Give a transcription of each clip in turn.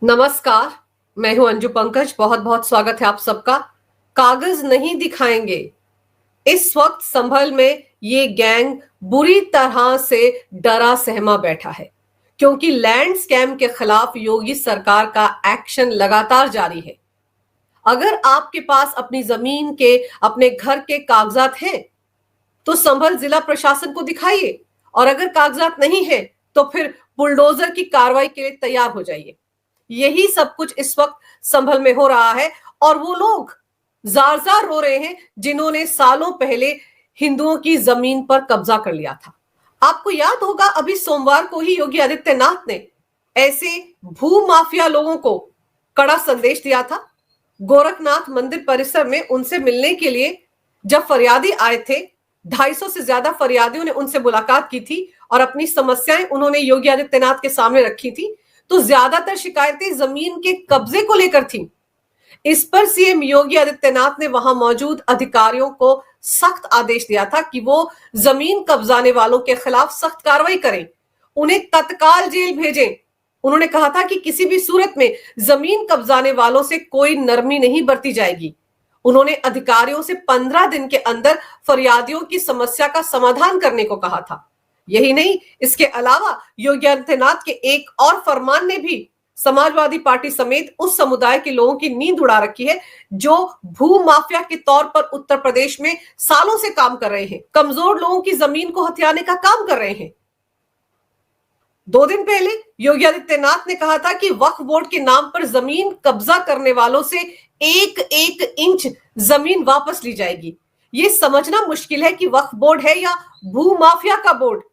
नमस्कार। मैं हूं अंजू पंकज। बहुत बहुत स्वागत है आप सबका। कागज नहीं दिखाएंगे। इस वक्त संभल में ये गैंग बुरी तरह से डरा सहमा बैठा है, क्योंकि लैंड स्कैम के खिलाफ योगी सरकार का एक्शन लगातार जारी है। अगर आपके पास अपनी जमीन के, अपने घर के कागजात हैं तो संभल जिला प्रशासन को दिखाइए, और अगर कागजात नहीं है तो फिर बुलडोजर की कार्रवाई के लिए तैयार हो जाइए। यही सब कुछ इस वक्त संभल में हो रहा है, और वो लोग जार जार रो रहे हैं जिन्होंने सालों पहले हिंदुओं की जमीन पर कब्जा कर लिया था। आपको याद होगा, अभी सोमवार को ही योगी आदित्यनाथ ने ऐसे भू माफिया लोगों को कड़ा संदेश दिया था। गोरखनाथ मंदिर परिसर में उनसे मिलने के लिए जब फरियादी आए थे, 250 से ज्यादा फरियादियों ने उनसे मुलाकात की थी और अपनी समस्याएं उन्होंने योगी आदित्यनाथ के सामने रखी थी। तो ज्यादातर शिकायतें जमीन के कब्जे को लेकर थी। इस पर सीएम योगी आदित्यनाथ ने वहां मौजूद अधिकारियों को सख्त आदेश दिया था कि वो जमीन कब्जाने वालों के खिलाफ सख्त कार्रवाई करें, उन्हें तत्काल जेल भेजें। उन्होंने कहा था कि किसी भी सूरत में जमीन कब्जाने वालों से कोई नरमी नहीं बरती जाएगी। उन्होंने अधिकारियों से 15 दिन के अंदर फरियादियों की समस्या का समाधान करने को कहा था। यही नहीं, इसके अलावा योगी आदित्यनाथ के एक और फरमान ने भी समाजवादी पार्टी समेत उस समुदाय के लोगों की नींद उड़ा रखी है जो भू माफिया के तौर पर उत्तर प्रदेश में सालों से काम कर रहे हैं, कमजोर लोगों की जमीन को हथियाने का काम कर रहे हैं। 2 दिन पहले योगी आदित्यनाथ ने कहा था कि वक्फ बोर्ड के नाम पर जमीन कब्जा करने वालों से एक एक इंच जमीन वापस ली जाएगी। ये समझना मुश्किल है कि वक्फ बोर्ड है या भू माफिया का बोर्ड।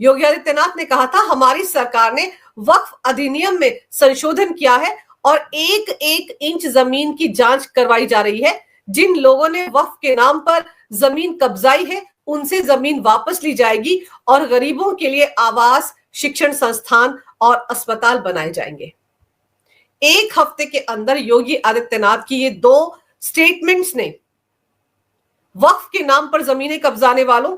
योगी आदित्यनाथ ने कहा था, हमारी सरकार ने वक्फ अधिनियम में संशोधन किया है और एक एक इंच जमीन की जांच करवाई जा रही है। जिन लोगों ने वक्फ के नाम पर जमीन कब्जाई है उनसे जमीन वापस ली जाएगी और गरीबों के लिए आवास, शिक्षण संस्थान और अस्पताल बनाए जाएंगे। एक हफ्ते के अंदर योगी आदित्यनाथ की ये 2 स्टेटमेंट्स ने वक्फ के नाम पर जमीनें कब्जाने वालों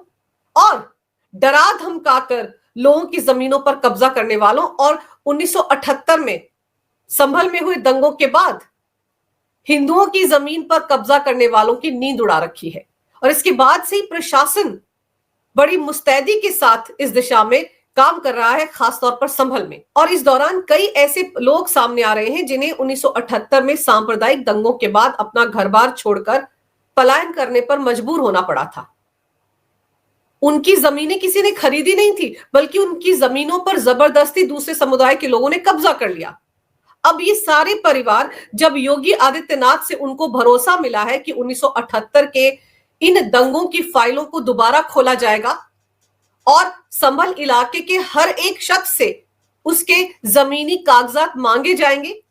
और डरा धमकाकर लोगों की जमीनों पर कब्जा करने वालों और 1978 में संभल में हुए दंगों के बाद हिंदुओं की जमीन पर कब्जा करने वालों की नींद उड़ा रखी है। और इसके बाद से ही प्रशासन बड़ी मुस्तैदी के साथ इस दिशा में काम कर रहा है, खासतौर पर संभल में। और इस दौरान कई ऐसे लोग सामने आ रहे हैं जिन्हें 1978 में सांप्रदायिक दंगों के बाद अपना घर बार छोड़कर पलायन करने पर मजबूर होना पड़ा था। उनकी जमीनें किसी ने खरीदी नहीं थी, बल्कि उनकी जमीनों पर जबरदस्ती दूसरे समुदाय के लोगों ने कब्जा कर लिया। अब ये सारे परिवार, जब योगी आदित्यनाथ से उनको भरोसा मिला है कि 1978 के इन दंगों की फाइलों को दोबारा खोला जाएगा और संभल इलाके के हर एक शख्स से उसके जमीनी कागजात मांगे जाएंगे,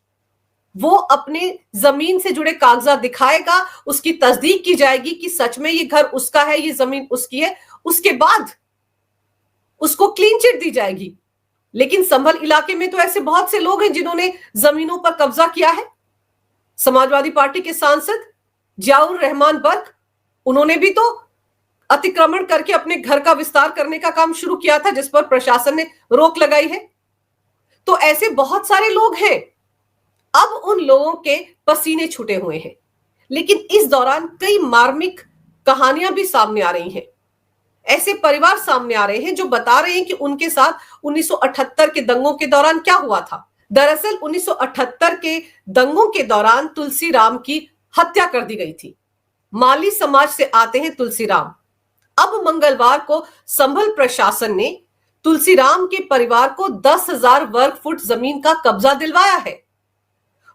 वो अपने जमीन से जुड़े कागजात दिखाएगा, उसकी तस्दीक की जाएगी कि सच में ये घर उसका है, ये जमीन उसकी है। उसके बाद उसको क्लीन चिट दी जाएगी। लेकिन संभल इलाके में तो ऐसे बहुत से लोग हैं जिन्होंने जमीनों पर कब्जा किया है। समाजवादी पार्टी के सांसद जियाउर रहमान बर्क, उन्होंने भी तो अतिक्रमण करके अपने घर का विस्तार करने का काम शुरू किया था, जिस पर प्रशासन ने रोक लगाई है। तो ऐसे बहुत सारे लोग हैं। अब उन लोगों के पसीने छूटे हुए हैं। लेकिन इस दौरान कई मार्मिक कहानियां भी सामने आ रही हैं। ऐसे परिवार सामने आ रहे हैं जो बता रहे हैं कि उनके साथ 1978 के दंगों के दौरान क्या हुआ था। दरअसल 1978 के दंगों के दौरान तुलसीराम की हत्या कर दी गई थी। माली समाज से आते हैं तुलसीराम। अब मंगलवार को संभल प्रशासन ने तुलसीराम के परिवार को 10,000 वर्ग फुट जमीन का कब्जा दिलवाया है।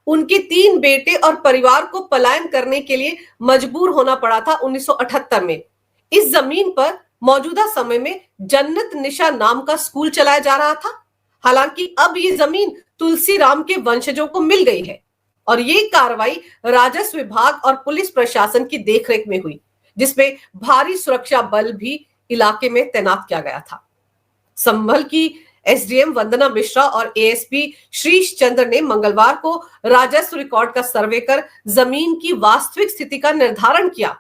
उनके 3 बेटे और परिवार को पलायन करने के लिए मजबूर होना पड़ा था 1978 में। इस जमीन पर मौजूदा समय में जन्नत निशा नाम का स्कूल चलाया जा रहा था। हालांकि अब ये जमीन तुलसीराम के वंशजों को मिल गई है और ये कार्रवाई राजस्व विभाग और पुलिस प्रशासन की देखरेख में हुई, जिसमें भारी सुरक्षा बल भी इलाके में तैनात किया गया था। संभल की एसडीएम वंदना मिश्रा और एएसपी श्रीश चंद्र ने मंगलवार को राजस्व रिकॉर्ड का सर्वे कर जमीन की वास्तविक स्थिति का निर्धारण किया।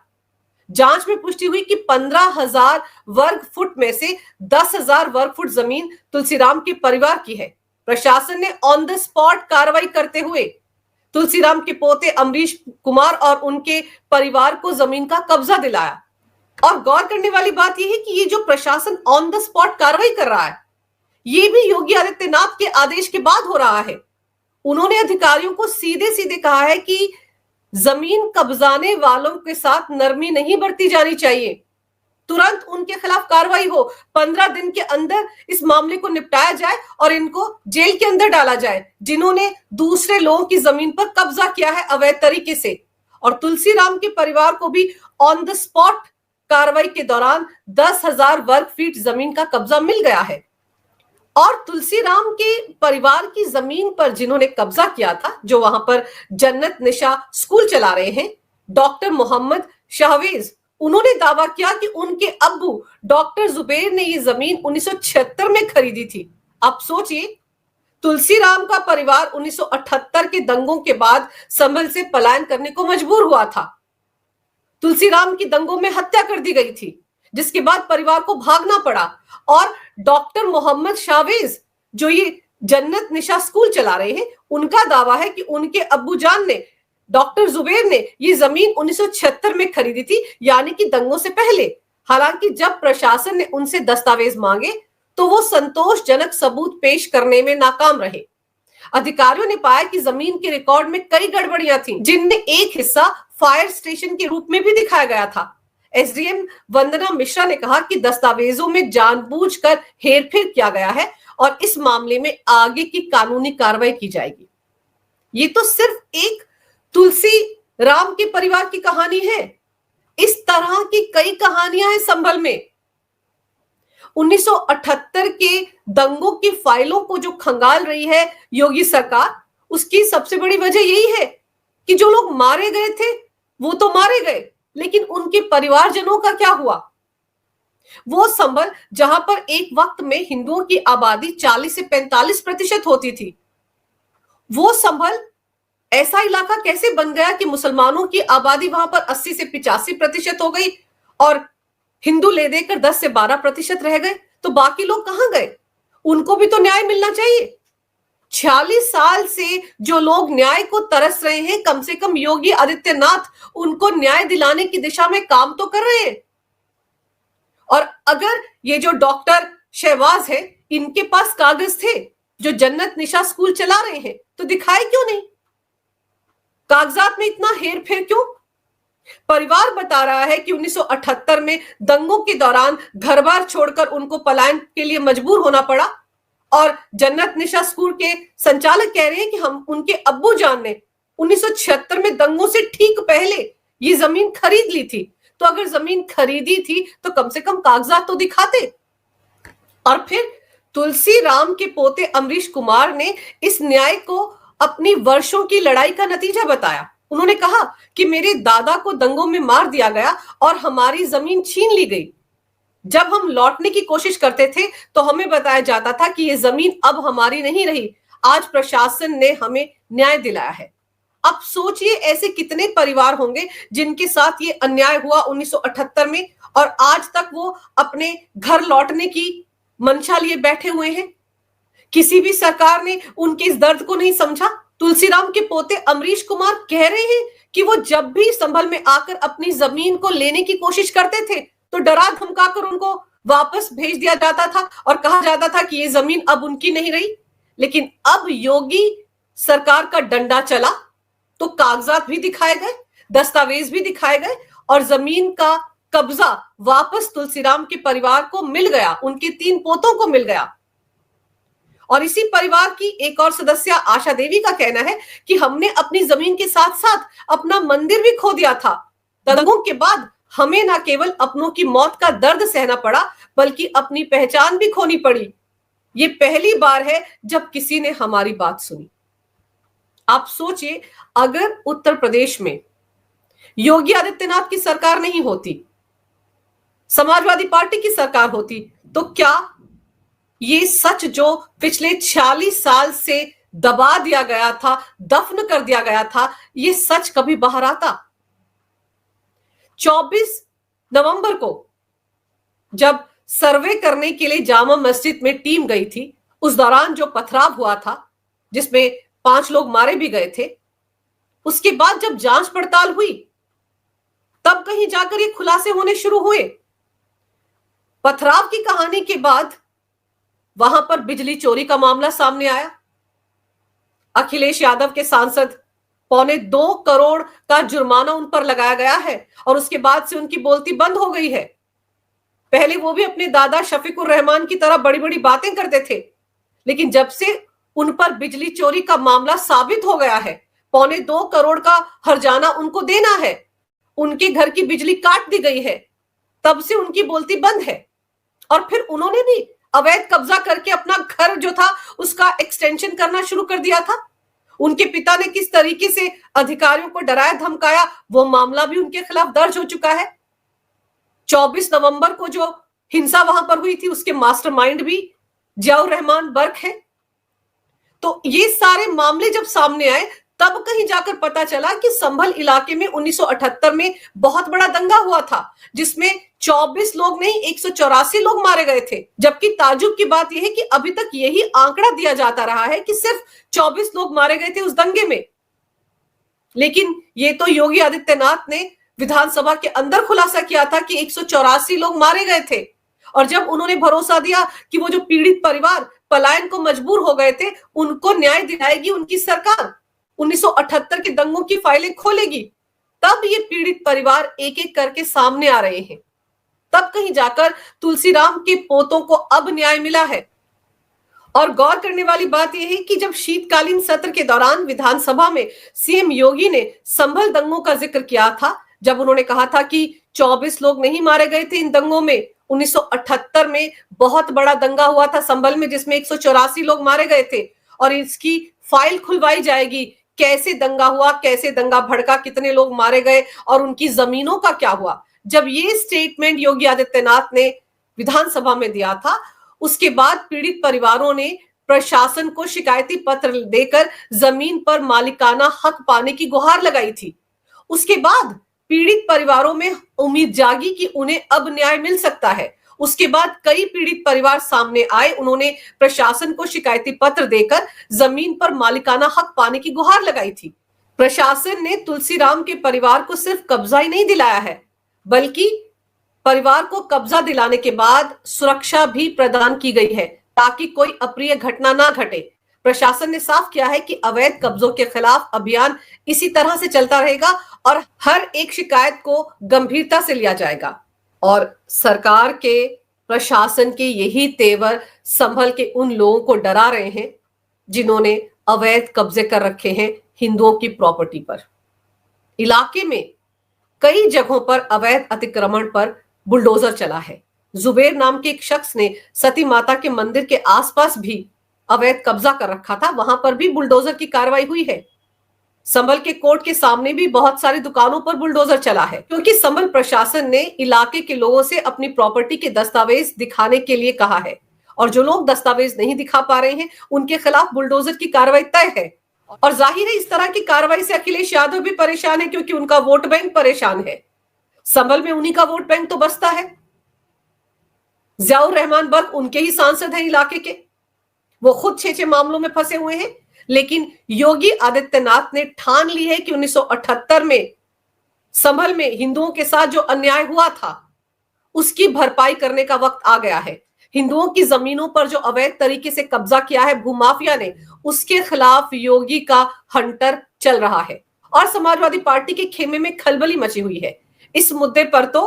जांच में पुष्टि हुई कि 15,000 वर्ग फुट में से 10,000 वर्ग फुट जमीन तुलसीराम के परिवार की है प्रशासन ने ऑन द स्पॉट कार्रवाई करते हुए तुलसीराम के पोते अमरीश कुमार और उनके परिवार को जमीन का कब्जा दिलाया। और गौर करने वाली बात यह है कि ये जो प्रशासन ऑन द स्पॉट कार्रवाई कर रहा है, ये भी योगी आदित्यनाथ के आदेश के बाद हो रहा है। उन्होंने अधिकारियों को सीधे सीधे कहा है कि जमीन कब्जाने वालों के साथ नरमी नहीं बरती जानी चाहिए, तुरंत उनके खिलाफ कार्रवाई हो, 15 दिन के अंदर इस मामले को निपटाया जाए और इनको जेल के अंदर डाला जाए जिन्होंने दूसरे लोगों की जमीन पर कब्जा किया है अवैध तरीके से। और तुलसीराम के परिवार को भी ऑन द स्पॉट कार्रवाई के दौरान 10,000 वर्ग फीट जमीन का कब्जा मिल गया है। और तुलसीराम के परिवार की जमीन पर जिन्होंने कब्जा किया था, जो वहां पर जन्नत निशा स्कूल चला रहे हैं, डॉक्टर मोहम्मद शाहवेज, उन्होंने दावा किया कि उनके अब्बू डॉक्टर जुबैर ने ये जमीन 1976 में खरीदी थी। आप सोचिए, तुलसीराम का परिवार 1978 के दंगों के बाद संभल से पलायन करने को मजबूर हुआ था। तुलसीराम की दंगों में हत्या कर दी गई थी, जिसके बाद परिवार को भागना पड़ा। और डॉक्टर मोहम्मद शाहवेज, जो ये जन्नत निशा स्कूल चला रहे हैं, उनका दावा है कि उनके अब्बू जान ने, डॉक्टर जुबैर ने, ये जमीन 1976 में खरीदी थी, यानी कि दंगों से पहले। हालांकि जब प्रशासन ने उनसे दस्तावेज मांगे तो वो संतोषजनक सबूत पेश करने में नाकाम रहे। अधिकारियों ने पाया कि जमीन के रिकॉर्ड में कई गड़बड़ियां थीं, जिनमें एक हिस्सा फायर स्टेशन के रूप में भी दिखाया गया था। एसडीएम वंदना मिश्रा ने कहा कि दस्तावेजों में जानबूझकर हेरफेर किया गया है और इस मामले में आगे की कानूनी कार्रवाई की जाएगी। ये तो सिर्फ एक तुलसी राम के परिवार की कहानी है। इस तरह की कई कहानियां हैं संभल में। 1978 के दंगों की फाइलों को जो खंगाल रही है योगी सरकार, उसकी सबसे बड़ी वजह यही है कि जो लोग मारे गए थे वो तो मारे गए, लेकिन उनके परिवारजनों का क्या हुआ? वो संभल जहां पर एक वक्त में हिंदुओं की आबादी 40 से 45% होती थी, वो संभल ऐसा इलाका कैसे बन गया कि मुसलमानों की आबादी वहां पर 80 से 85% हो गई और हिंदू ले देकर 10 से 12% रह गए? तो बाकी लोग कहां गए? उनको भी तो न्याय मिलना चाहिए। 46 साल से जो लोग न्याय को तरस रहे हैं, कम से कम योगी आदित्यनाथ उनको न्याय दिलाने की दिशा में काम तो कर रहे हैं। और अगर ये जो डॉक्टर शहबाज है, इनके पास कागज थे जो जन्नत निशा स्कूल चला रहे हैं, तो दिखाए क्यों नहीं? कागजात में इतना हेर फेर क्यों? परिवार बता रहा है कि 1978 में दंगों के दौरान घर बार छोड़कर उनको पलायन के लिए मजबूर होना पड़ा। और जन्नत निशा स्कूल के संचालक कह रहे हैं कि हम, उनके अब्बू जान ने 1976 में दंगों से ठीक पहले ये जमीन खरीद ली थी। तो अगर जमीन खरीदी थी तो कम से कम कागजात तो दिखाते। और फिर तुलसी राम के पोते अमरीश कुमार ने इस न्याय को अपनी वर्षों की लड़ाई का नतीजा बताया। उन्होंने कहा कि मेरे दादा को दंगों में मार दिया गया और हमारी जमीन छीन ली गई। जब हम लौटने की कोशिश करते थे तो हमें बताया जाता था कि ये जमीन अब हमारी नहीं रही। आज प्रशासन ने हमें न्याय दिलाया है। अब सोचिए, ऐसे कितने परिवार होंगे जिनके साथ ये अन्याय हुआ 1978 में और आज तक वो अपने घर लौटने की मंशा लिए बैठे हुए हैं। किसी भी सरकार ने उनके इस दर्द को नहीं समझा। तुलसीराम के पोते अमरीश कुमार कह रहे हैं कि वो जब भी संभल में आकर अपनी जमीन को लेने की कोशिश करते थे तो डरा धमकाकर उनको वापस भेज दिया जाता था और कहा जाता था कि ये जमीन अब उनकी नहीं रही। लेकिन अब योगी सरकार का डंडा चला तो कागजात भी दिखाए गए, दस्तावेज भी दिखाए गए और जमीन का कब्जा वापस तुलसीराम के परिवार को मिल गया, उनके 3 पोतों को मिल गया। और इसी परिवार की एक और सदस्य आशा देवी का कहना है कि हमने अपनी जमीन के साथ साथ अपना मंदिर भी खो दिया था। दंगों के बाद हमें न केवल अपनों की मौत का दर्द सहना पड़ा, बल्कि अपनी पहचान भी खोनी पड़ी। ये पहली बार है जब किसी ने हमारी बात सुनी। आप सोचिए, अगर उत्तर प्रदेश में योगी आदित्यनाथ की सरकार नहीं होती, समाजवादी पार्टी की सरकार होती, तो क्या ये सच जो पिछले 46 साल से दबा दिया गया था, दफन कर दिया गया था, ये सच कभी बाहर आता? 24 नवंबर को जब सर्वे करने के लिए जामा मस्जिद में टीम गई थी, उस दौरान जो पथराव हुआ था, जिसमें 5 लोग मारे भी गए थे, उसके बाद जब जांच पड़ताल हुई, तब कहीं जाकर ये खुलासे होने शुरू हुए। पथराव की कहानी के बाद वहां पर बिजली चोरी का मामला सामने आया। अखिलेश यादव के सांसद 2.25 करोड़ का जुर्माना उन पर लगाया गया है और उसके बाद से उनकी बोलती बंद हो गई है। पहले वो भी अपने दादा शफीकुर रहमान की तरह बड़ी बड़ी बातें करते थे, लेकिन जब से उन पर बिजली चोरी का मामला साबित हो गया है, 2.25 करोड़ का हर्जाना उनको देना है, उनके घर की बिजली काट दी गई है, तब से उनकी बोलती बंद है। और फिर उन्होंने भी अवैध कब्जा करके अपना घर जो था उसका एक्सटेंशन करना शुरू कर दिया था। उनके पिता ने किस तरीके से अधिकारियों को डराया धमकाया, वो मामला भी उनके खिलाफ दर्ज हो चुका है। 24 नवंबर को जो हिंसा वहां पर हुई थी, उसके मास्टरमाइंड भी जियाउर रहमान बर्क है। तो ये सारे मामले जब सामने आए, तब कहीं जाकर पता चला कि संभल इलाके में 1978 में बहुत बड़ा दंगा हुआ था, जिसमें 24 लोग नहीं 184 लोग मारे गए थे। जबकि ताजुब की बात यह है कि अभी तक यही आंकड़ा दिया जाता रहा है कि सिर्फ 24 लोग मारे गए थे उस दंगे में। लेकिन ये तो योगी आदित्यनाथ ने विधानसभा के अंदर खुलासा किया था कि 184 लोग मारे गए थे। और जब उन्होंने भरोसा दिया कि वो जो पीड़ित परिवार पलायन को मजबूर हो गए थे, उनको न्याय दिलाएगी उनकी सरकार, 1978 के दंगों की फाइलें खोलेगी, तब ये पीड़ित परिवार एक एक करके सामने आ रहे हैं। तब कहीं जाकर तुलसीराम के पोतों को अब न्याय मिला है। और गौर करने वाली बात यह है कि जब शीतकालीन सत्र के दौरान विधानसभा में सीएम योगी ने संभल दंगों का जिक्र किया था, जब उन्होंने कहा था कि 24 लोग नहीं मारे गए थे इन दंगों में, 1978 में बहुत बड़ा दंगा हुआ था संभल में जिसमें 184 लोग मारे गए थे और इसकी फाइल खुलवाई जाएगी, कैसे दंगा हुआ, कैसे दंगा भड़का, कितने लोग मारे गए और उनकी जमीनों का क्या हुआ। जब ये स्टेटमेंट योगी आदित्यनाथ ने विधानसभा में दिया था, उसके बाद पीड़ित परिवारों ने प्रशासन को शिकायती पत्र देकर जमीन पर मालिकाना हक पाने की गुहार लगाई थी। उसके बाद पीड़ित परिवारों में उम्मीद जागी कि उन्हें अब न्याय मिल सकता है। उसके बाद कई पीड़ित परिवार सामने आए, उन्होंने प्रशासन को शिकायती पत्र देकर जमीन पर मालिकाना हक पाने की गुहार लगाई थी। प्रशासन ने तुलसीराम के परिवार को सिर्फ कब्जा ही नहीं दिलाया है, बल्कि परिवार को कब्जा दिलाने के बाद सुरक्षा भी प्रदान की गई है ताकि कोई अप्रिय घटना ना घटे। प्रशासन ने साफ किया है कि अवैध कब्जों के खिलाफ अभियान इसी तरह से चलता रहेगा और हर एक शिकायत को गंभीरता से लिया जाएगा। और सरकार के प्रशासन के यही तेवर संभल के उन लोगों को डरा रहे हैं जिन्होंने अवैध कब्जे कर रखे हैं हिंदुओं की प्रॉपर्टी पर। इलाके में कई जगहों पर अवैध अतिक्रमण पर बुलडोजर चला है। जुबेर नाम के एक शख्स ने सती माता के मंदिर के आसपास भी अवैध कब्जा कर रखा था, वहां पर भी बुलडोजर की कार्रवाई हुई है। संभल के कोर्ट के सामने भी बहुत सारी दुकानों पर बुलडोजर चला है, क्योंकि संभल प्रशासन ने इलाके के लोगों से अपनी प्रॉपर्टी के दस्तावेज दिखाने के लिए कहा है और जो लोग दस्तावेज नहीं दिखा पा रहे हैं उनके खिलाफ बुलडोजर की कार्रवाई तय है। और जाहिर है इस तरह की कार्रवाई से अखिलेश यादव भी परेशान है, क्योंकि उनका वोट बैंक परेशान है। संभल में उन्हीं का वोट बैंक तो बसता है। जियाउर रहमान बर्क उनके ही सांसद हैं इलाके के, वो खुद 6 मामलों में फंसे हुए हैं। लेकिन योगी आदित्यनाथ ने ठान ली है कि 1978 में संभल में हिंदुओं के साथ जो अन्याय हुआ था उसकी भरपाई करने का वक्त आ गया है। हिंदुओं की जमीनों पर जो अवैध तरीके से कब्जा किया है भूमाफिया ने, उसके खिलाफ योगी का हंटर चल रहा है और समाजवादी पार्टी के खेमे में खलबली मची हुई है। इस मुद्दे पर तो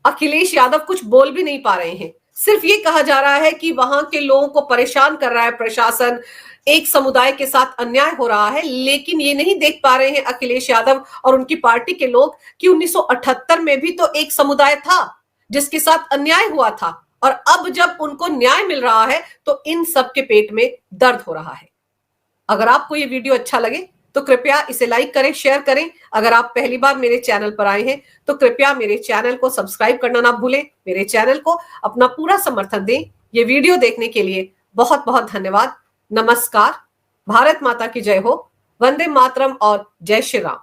अखिलेश यादव कुछ बोल भी नहीं पा रहे हैं। सिर्फ ये कहा जा रहा है कि वहां के लोगों को परेशान कर रहा है प्रशासन, एक समुदाय के साथ अन्याय हो रहा है, लेकिन ये नहीं देख पा रहे हैं अखिलेश यादव और उनकी पार्टी के लोग कि 1978 में भी तो एक समुदाय था जिसके साथ अन्याय हुआ था और अब जब उनको न्याय मिल रहा है तो इन सबके पेट में दर्द हो रहा है। अगर आपको ये वीडियो अच्छा लगे तो कृपया इसे लाइक करें, शेयर करें। अगर आप पहली बार मेरे चैनल पर आए हैं तो कृपया मेरे चैनल को सब्सक्राइब करना ना भूलें। मेरे चैनल को अपना पूरा समर्थन दें। ये वीडियो देखने के लिए बहुत बहुत धन्यवाद। नमस्कार। भारत माता की जय हो। वंदे मातरम और जय श्री राम।